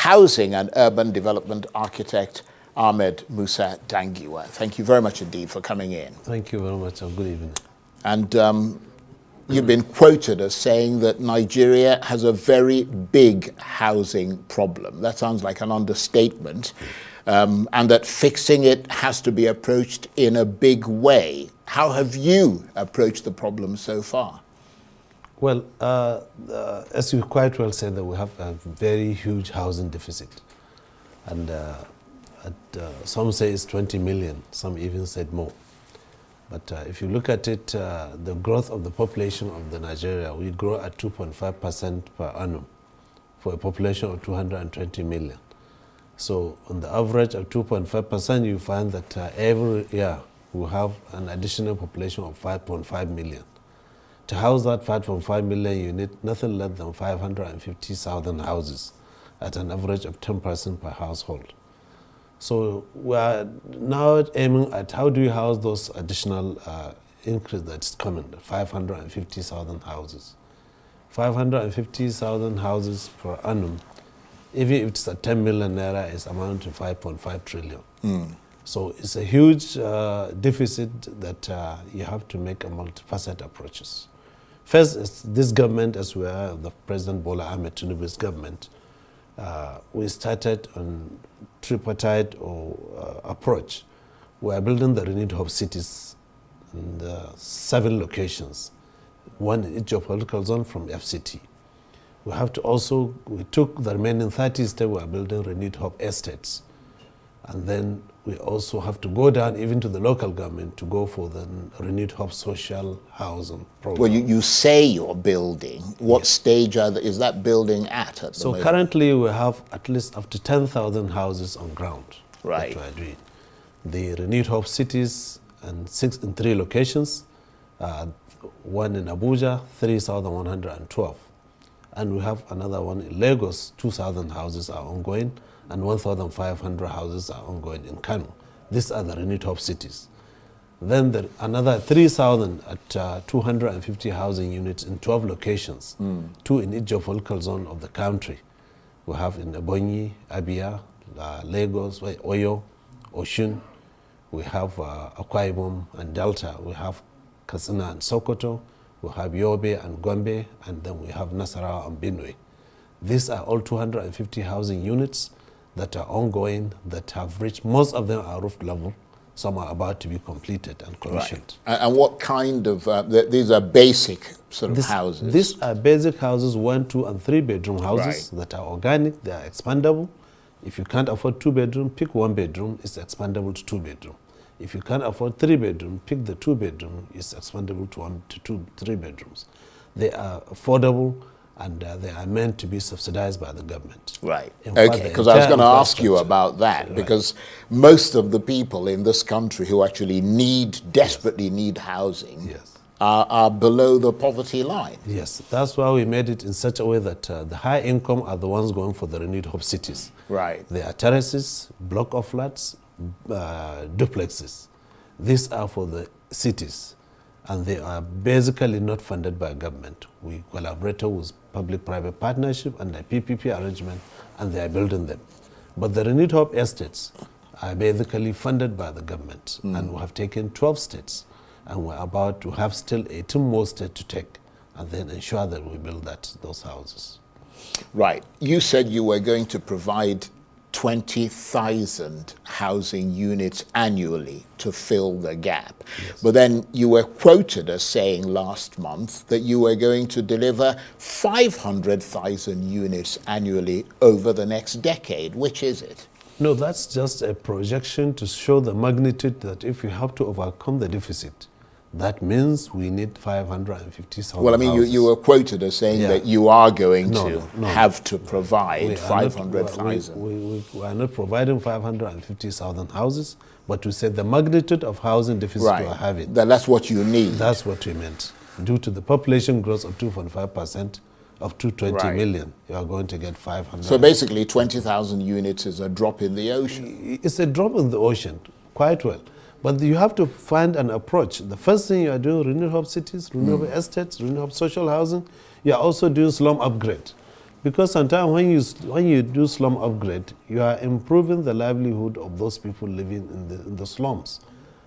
housing and urban development architect Ahmed Musa Dangiwa. Thank you very much indeed for coming in. Thank you very much, and good evening. And you've been quoted as saying that Nigeria has a very big housing problem. That sounds like an understatement. And that fixing it has to be approached in a big way. How have you approached the problem so far? Well, as you quite well said, that we have a very huge housing deficit. And some say it's 20 million, some even said more. But if you look at it, the growth of the population of the Nigeria, we grow at 2.5% per annum for a population of 220 million. So on the average of 2.5%, you find that every year we have an additional population of 5.5 million. To house that 5.5 million, you need nothing less than 550,000 houses at an average of 10 persons per household. So we are now aiming at how do you house those additional increase that's coming, 550,000 houses. 550,000 houses per annum, even if it's a 10 million naira, is amount to 5.5 trillion. So it's a huge deficit that you have to make a multifaceted approaches. First, is this government, as we are the President Bola Ahmed Tinubu's government, we started on tripartite approach. We are building the renewed hub cities in 7 locations, one in each geopolitical zone from FCT. We have to also, we took the remaining 30 states, we are building renewed hub estates. And then we also have to go down even to the local government to go for the renewed hub social housing program. Well, you say you're building. What stage is that building at the moment? So currently we have at least up to 10,000 houses on ground. Right. That we are doing. The renewed hub cities and 6 in 3 locations, one in Abuja, 3,112. And we have another one in Lagos, 2,000 houses are ongoing, and 1,500 houses are ongoing in Kano. These are the renewed hub cities. Then another 3,000 at 250 housing units in 12 locations, 2 in each geopolitical zone of the country. We have in Ebonyi, Abia, Lagos, Oyo, Oshun. We have Akwa Ibom and Delta. We have Katsina and Sokoto. We have Yobe and Gombe, and then we have Nasarawa and Benue. These are all 250 housing units that are ongoing, that have reached, most of them are roof level, some are about to be completed and commissioned. Right. And what kind of, these are basic sort of houses? These are basic houses, 1, 2, and 3 bedroom houses that are organic, they are expandable. If you can't afford 2 bedroom, pick 1 bedroom, it's expandable to 2 bedroom. If you can't afford 3 bedroom, pick the 2 bedroom, it's expandable to 1 to 3 bedrooms. They are affordable, and they are meant to be subsidized by the government. Right. Okay, because I was going to ask you about that, because most of the people in this country who actually desperately need housing are below the poverty line. Yes, that's why we made it in such a way that the high income are the ones going for the renewed hub cities. Right. They are terraces, block of flats, duplexes. These are for the cities, and they are basically not funded by government. We collaborated with public-private partnership and a PPP arrangement, and they are building them. But the renewed hub estates are basically funded by the government, and we have taken 12 states, and we're about to have still 18 more states to take, and then ensure that we build those houses. Right. You said you were going to provide 20,000 housing units annually to fill the gap. Yes. But then you were quoted as saying last month that you were going to deliver 500,000 units annually over the next decade. Which is it? No, that's just a projection to show the magnitude that if we have to overcome the deficit, that means we need 550,000 Well, I mean, you were quoted as saying that you are going to have to provide 500,000. We are not providing 550,000 houses, but we said the magnitude of housing deficit we are having. That's what you need. That's what we meant. Due to the population growth of 2.5% of 220 million, you are going to get 500. So basically 20,000 units is a drop in the ocean. It's a drop in the ocean, quite well. But you have to find an approach. The first thing you are doing, renewable cities, renewable estates, renewable social housing. You are also doing slum upgrade. Because sometimes when you do slum upgrade, you are improving the livelihood of those people living in the slums.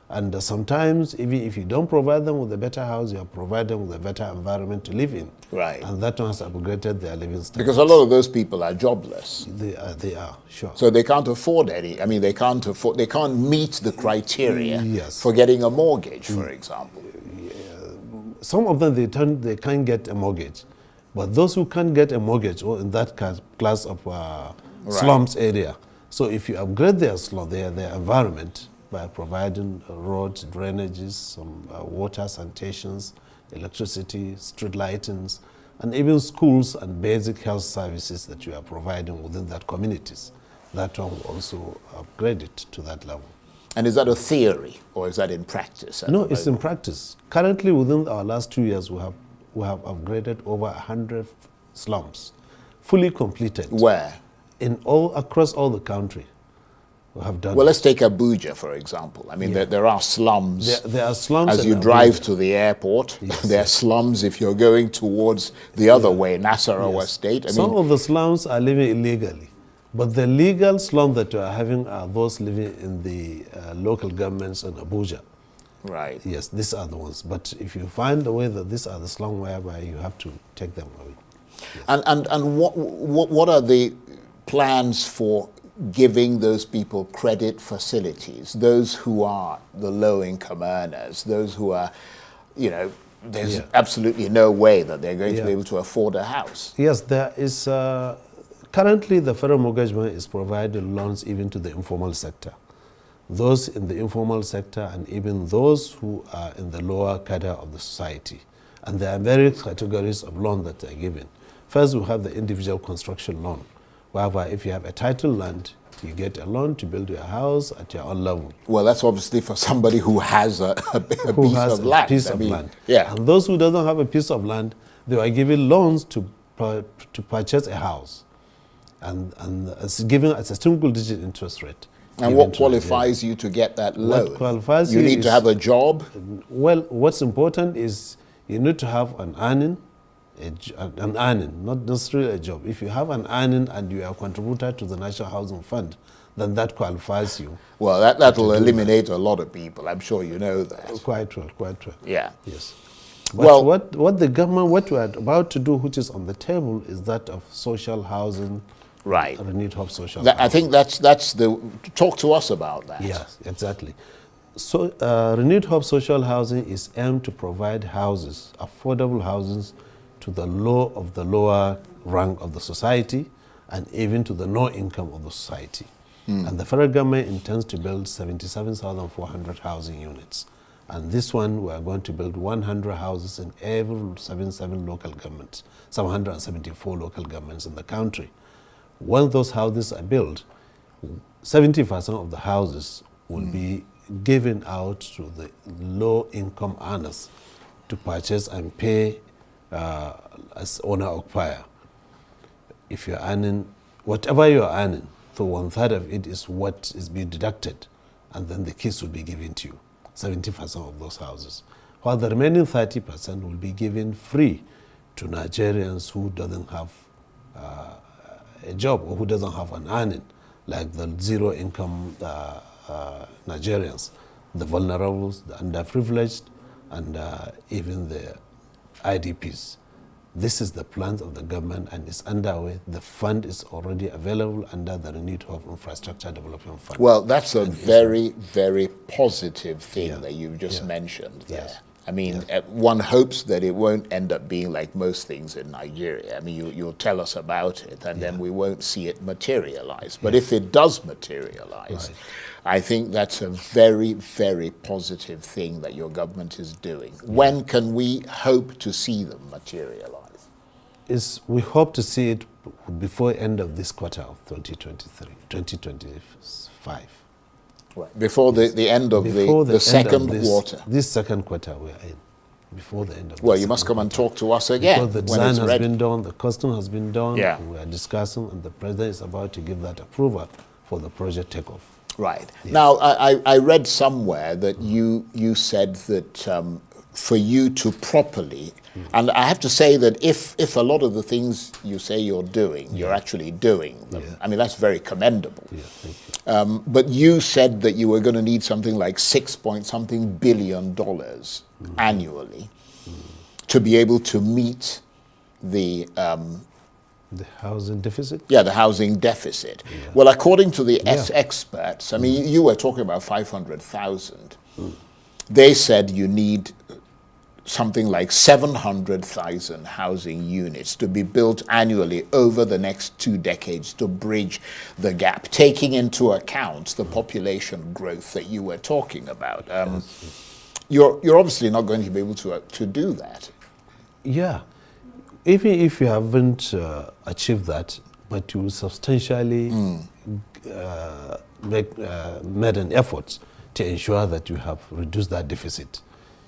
And sometimes, even if you don't provide them with a better house, you provide them with a better environment to live in. Right. And that one has upgraded their living standards. Because a lot of those people are jobless. They are, sure. So they can't afford any. I mean, they can't meet the criteria Yes. for getting a mortgage, for example. Some of them, they can't get a mortgage. But those who can't get a mortgage, or in that class of slums area, so if you upgrade their slum, their environment, by providing roads, drainages, some water, sanitations, electricity, street lightings, and even schools and basic health services that you are providing within that communities. That one will also upgrade it to that level. And is that a theory, or is that in practice? No, it's in practice. Currently, within our last 2 years, we have upgraded over 100 slums, fully completed. Where? Across all the country. We have done. Well, let's take Abuja, for example. I mean, there are slums. There are slums as you drive to the airport. Yes, there are slums if you're going towards the other way, Nasarawa State. Some of the slums are living illegally. But the legal slums that we are having are those living in the local governments in Abuja. Right. Yes, these are the ones. But if you find a way that these are the slums whereby you have to take them away. Yes. And what are the plans for giving those people credit facilities, those who are the low-income earners, those who are, there's absolutely no way that they're going to be able to afford a house? Yes, there is. Currently, the Federal Mortgage Bank is providing loans even to the informal sector. Those in the informal sector and even those who are in the lower cadre of the society. And there are various categories of loans that are given. First, we have the individual construction loan, whereby if you have a title land, you get a loan to build your house at your own level. Well, that's obviously for somebody who has a piece of land. Yeah. And those who doesn't have a piece of land, they are given loans to purchase a house. And it's given at a single-digit interest rate. And what qualifies you to get that loan? What qualifies you need to have a job? Well, what's important is you need to have an earning, not necessarily a job. If you have an earning and you are a contributor to the National Housing Fund, then that qualifies you. Well, that will eliminate a lot of people. I'm sure you know that. Quite well. Yeah. Yes. But what the government, what we are about to do, which is on the table, is that of social housing. Right. Renewed Hope Social Housing. I think that's the. Talk to us about that. Yes, exactly. So, Renewed Hope Social Housing is aimed to provide houses, affordable houses, to the lower rank of the society, and even to the no income of the society. And the federal government intends to build 77,400 housing units. And this one, we are going to build 100 houses in every 77 local governments, 774 local governments in the country. When those houses are built, 70% of the houses will be given out to the low-income earners to purchase and pay as owner-occupier. If you're earning, whatever you're earning, so 1/3 of it is what is being deducted, and then the keys will be given to you, 70% of those houses. While the remaining 30% will be given free to Nigerians who doesn't have a job or who doesn't have an earning, like the zero-income Nigerians, the vulnerables, the underprivileged, and even the IDPs. This is the plan of the government and it's underway. The fund is already available under the Renewed Hope Infrastructure Development Fund. Well, that's a very, very positive thing that you've just mentioned there. Yes. I mean, one hopes that it won't end up being like most things in Nigeria. I mean, you'll tell us about it and then we won't see it materialize. But if it does materialize, I think that's a very, very positive thing that your government is doing. When can we hope to see them materialize? We hope to see it before the end of this quarter of 2025. Right. Before the end of the second quarter. This second quarter we are in. Before the end of Well, you must come and talk to us again. Because the design has been done, the costing has been done, Yeah. and we are discussing, and the president is about to give that approval for the project takeoff. Right. Yeah. Now, I read somewhere that you said that for you to properly, and I have to say that if a lot of the things you say you're doing, you're actually doing them, I mean, that's very commendable. Yeah, thank you. But you said that you were going to need something like $6 billion annually to be able to meet the housing deficit? yeah, the housing deficit. Yeah. Well, according to the experts, I mean, you were talking about 500,000. They said you need something like 700,000 housing units to be built annually over the next 2 decades to bridge the gap, taking into account the population growth that you were talking about. You're obviously not going to be able to do that. Yeah. Even if you haven't achieved that, but you substantially made an effort to ensure that you have reduced that deficit.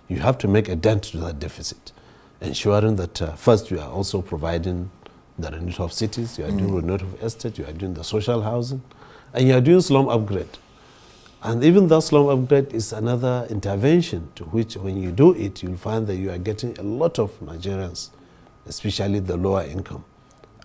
You have to make a dent to that deficit, ensuring that first you are also providing the renewal of cities, you are doing renewal of estate, you are doing the social housing, and you are doing slum upgrade. And even that slum upgrade is another intervention to which when you do it, you'll find that you are getting a lot of Nigerians, especially the lower income,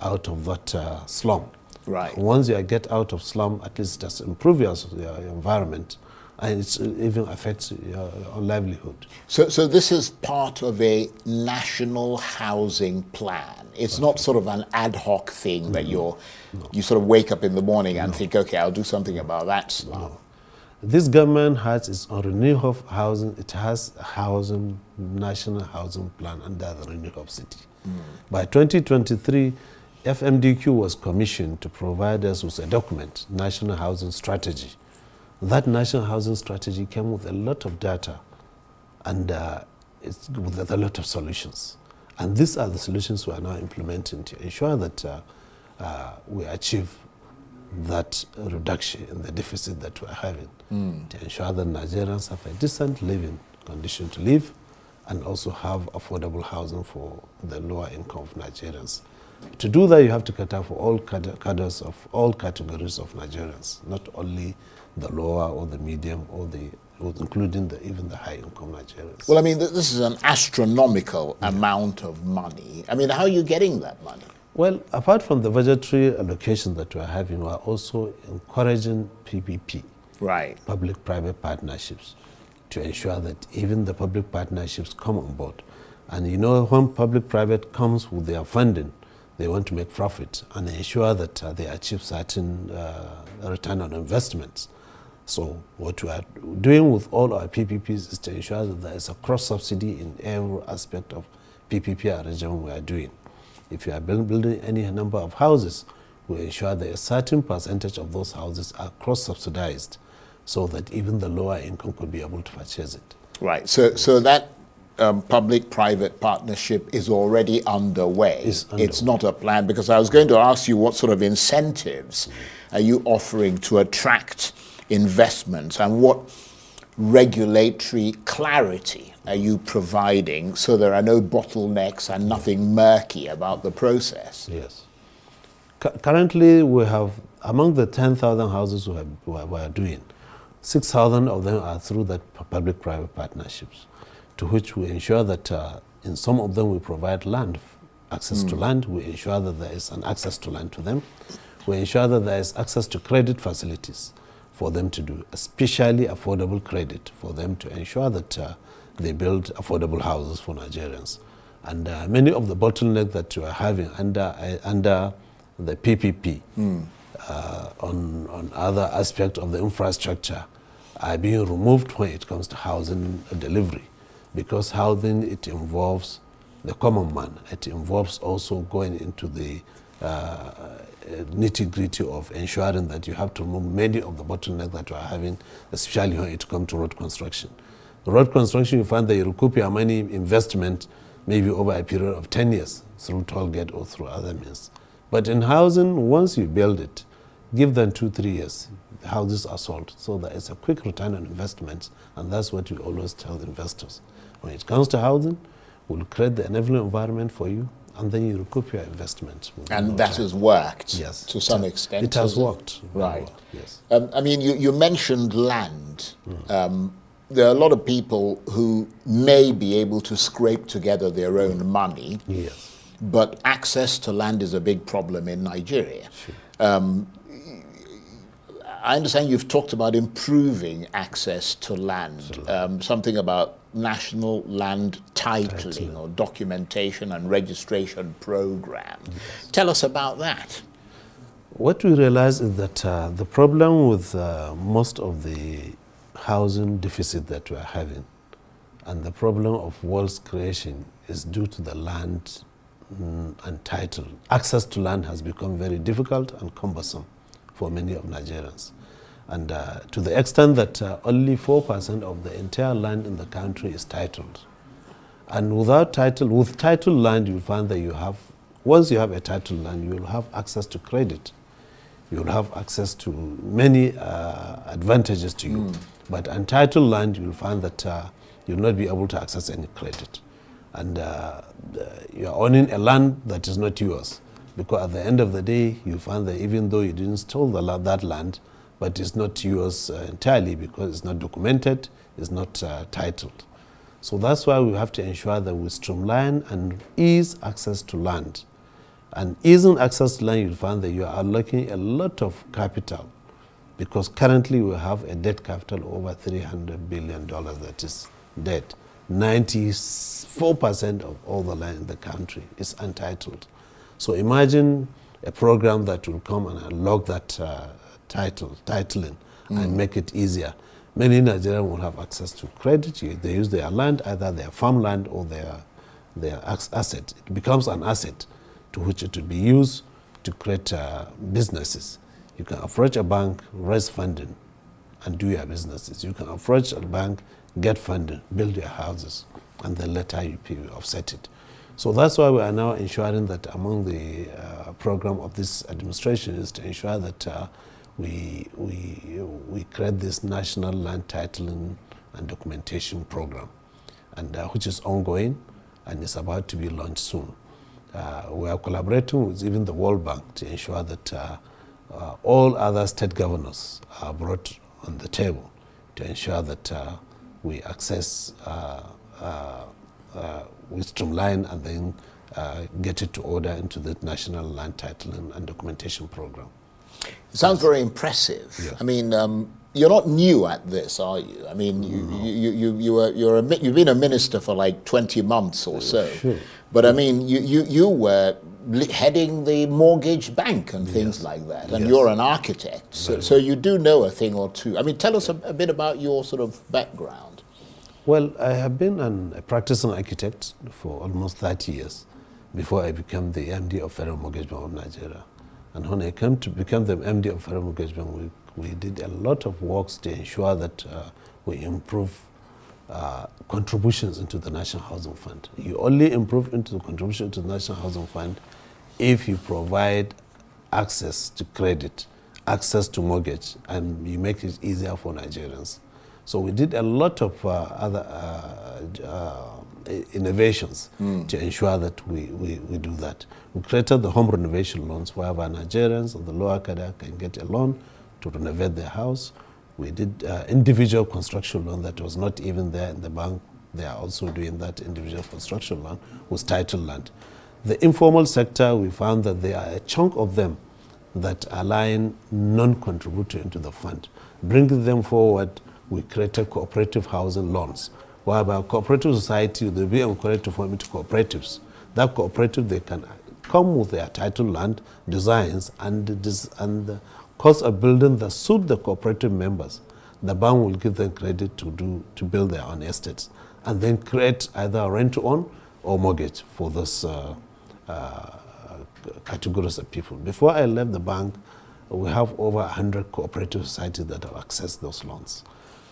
out of that slum. Right. Once you get out of slum, at least it does improve your environment, and it even affects your livelihood. So this is part of a national housing plan. It's not sort of an ad hoc thing that you sort of wake up in the morning and think, okay, I'll do something about that slum. This government has its own renewal of housing. It has a national housing plan under the renewal of city. By 2023, FMDQ was commissioned to provide us with a document, National Housing Strategy. That National Housing Strategy came with a lot of data and it's with a lot of solutions. And these are the solutions we are now implementing to ensure that we achieve that reduction in the deficit that we are having, to ensure that Nigerians have a decent living condition to live and also have affordable housing for the lower income of Nigerians. To do that, you have to cater for all cadres of all categories of Nigerians, not only the lower or the medium or including even the high income Nigerians. Well, I mean, this is an astronomical amount of money. I mean, how are you getting that money? Well, apart from the budgetary allocation that we are having, we are also encouraging PPP, Right. public-private partnerships, to ensure that even the public partnerships come on board. And you know, when public-private comes with their funding, they want to make profit and ensure that they achieve certain return on investments. So what we are doing with all our PPPs is to ensure that there is a cross-subsidy in every aspect of PPP arrangement we are doing. If you are building any number of houses, we ensure that a certain percentage of those houses are cross-subsidized so that even the lower income could be able to purchase it. Right. So that public-private partnership is already underway. It's not a plan, because I was going to ask you what sort of incentives are you offering to attract investments, and what regulatory clarity are you providing so there are no bottlenecks and nothing murky about the process? Yes. Currently, we have, among the 10,000 houses we are doing, 6,000 of them are through that public-private partnerships, to which we ensure that in some of them we provide land, access to land. We ensure that there is an access to land to them. We ensure that there is access to credit facilities for them to do, especially affordable credit for them to ensure that they build affordable houses for Nigerians. And many of the bottlenecks that we are having under the PPP on other aspects of the infrastructure are being removed when it comes to housing delivery, because housing, it involves the common man. It involves also going into the nitty-gritty of ensuring that you have to remove many of the bottlenecks that you are having, especially when it comes to road construction. The road construction, you find that you recoup your money investment maybe over a period of 10 years through toll gate or through other means. But in housing, once you build it, give them 2-3 years, the houses are sold. So there is a quick return on investment, and that's what we always tell investors. When it comes to housing, we'll create the enabling environment for you, and then you recoup your investment. And that has worked, yes, to some extent. It has worked. Right. Yes. I mean, you mentioned land. there are a lot of people who may be able to scrape together their own money, Yes. but access to land is a big problem in Nigeria. Sure. I understand you've talked about improving access to land, something about national land titling or documentation and registration program. Yes. Tell us about that. What we realize is that the problem with most of the housing deficit that we are having and the problem of wealth creation is due to the land and title. Access to land has become very difficult and cumbersome for many of Nigerians. And to the extent that only 4% of the entire land in the country is titled. And with title land, you'll find that once you have a title land, you will have access to credit. You will have access to many advantages to you. But untitled land, you will find that you'll not be able to access any credit. And you are owning a land that is not yours. Because at the end of the day, you find that even though you didn't steal that land, but it's not yours entirely because it's not documented, it's not titled. So that's why we have to ensure that we streamline and ease access to land. And easing access to land, you'll find that you are unlocking a lot of capital because currently we have a debt capital over $300 billion that is debt. 94% of all the land in the country is untitled. So imagine a program that will come and unlock that titling and make it easier. Many Nigerians will have access to credit. They use their land, either their farmland or their asset. It becomes an asset to which it will be used to create businesses. You can approach a bank, raise funding, and do your businesses. You can approach a bank, get funding, build your houses, and then later you offset it. So that's why we are now ensuring that among the program of this administration is to ensure that we create this national land titling and documentation program, and which is ongoing and is about to be launched soon. We are collaborating with even the World Bank to ensure that all other state governors are brought on the table to ensure that we access, we streamline and then get it to order into the national land titling and documentation program. It sounds very impressive. Yes. I mean, you're not new at this, are you? I mean, you've been a minister for like 20 months or so. Sure. But I mean, you were heading the mortgage bank and things like that, and you're an architect, so you do know a thing or two. I mean, tell us a bit about your sort of background. Well, I have been a practicing architect for almost 30 years before I became the MD of Federal Mortgage Bank of Nigeria. And when I came to become the MD of Federal Mortgage Bank, we did a lot of works to ensure that we improve contributions into the National Housing Fund. You only improve into the contribution to the National Housing Fund if you provide access to credit, access to mortgage, and you make it easier for Nigerians. So we did a lot of other innovations to ensure that we do that. We created the home renovation loans whereby Nigerians on the lower cadre can get a loan to renovate their house. We did individual construction loan that was not even there in the bank. They are also doing that individual construction loan with title land. The informal sector, we found that there are a chunk of them that align non-contributor into the fund. Bringing them forward, we created cooperative housing loans, whereby cooperative society, they'll be encouraged to form into cooperatives. That cooperative, they can come with their title land designs and the cost of building that suit the cooperative members. The bank will give them credit to build their own estates and then create either rent-to-own or mortgage for those categories of people. Before I left the bank, we have over 100 cooperative societies that have accessed those loans.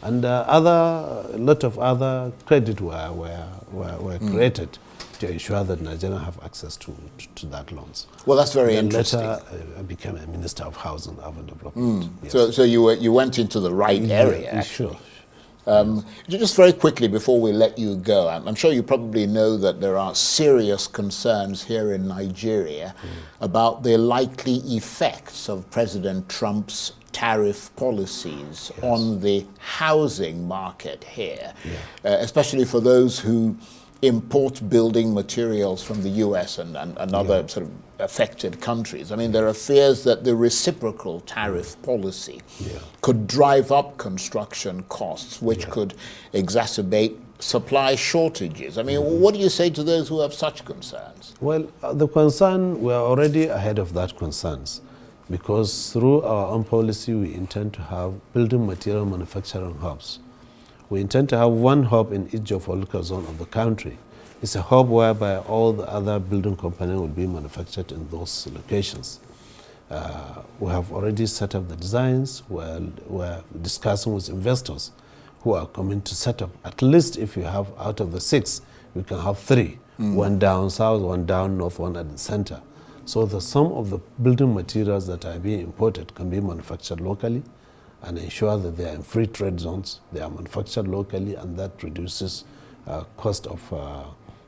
And a lot of other credit were created to ensure that Nigerians have access to that loans. Well, that's very interesting. Later, I became a Minister of Housing and Urban Development. Yes. So you went into the right area. Sure. Just very quickly before we let you go, I'm sure you probably know that there are serious concerns here in Nigeria about the likely effects of President Trump's tariff policies on the housing market here, especially for those who import building materials from the US and other sort of affected countries. I mean, there are fears that the reciprocal tariff policy could drive up construction costs, which could exacerbate supply shortages. I mean, what do you say to those who have such concerns? Well, the concern, we are already ahead of that concerns, because through our own policy, we intend to have building material manufacturing hubs. We intend to have one hub in each geopolitical zone of the country. It's a hub whereby all the other building components will be manufactured in those locations. We have already set up the designs. We're discussing with investors who are coming to set up. At least if you have, out of the 6, we can have 3. One down south, one down north, one at the center. So the sum of the building materials that are being imported can be manufactured locally, and ensure that they are in free trade zones, they are manufactured locally, and that reduces cost of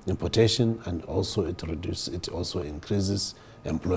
importation, and also it also increases employment.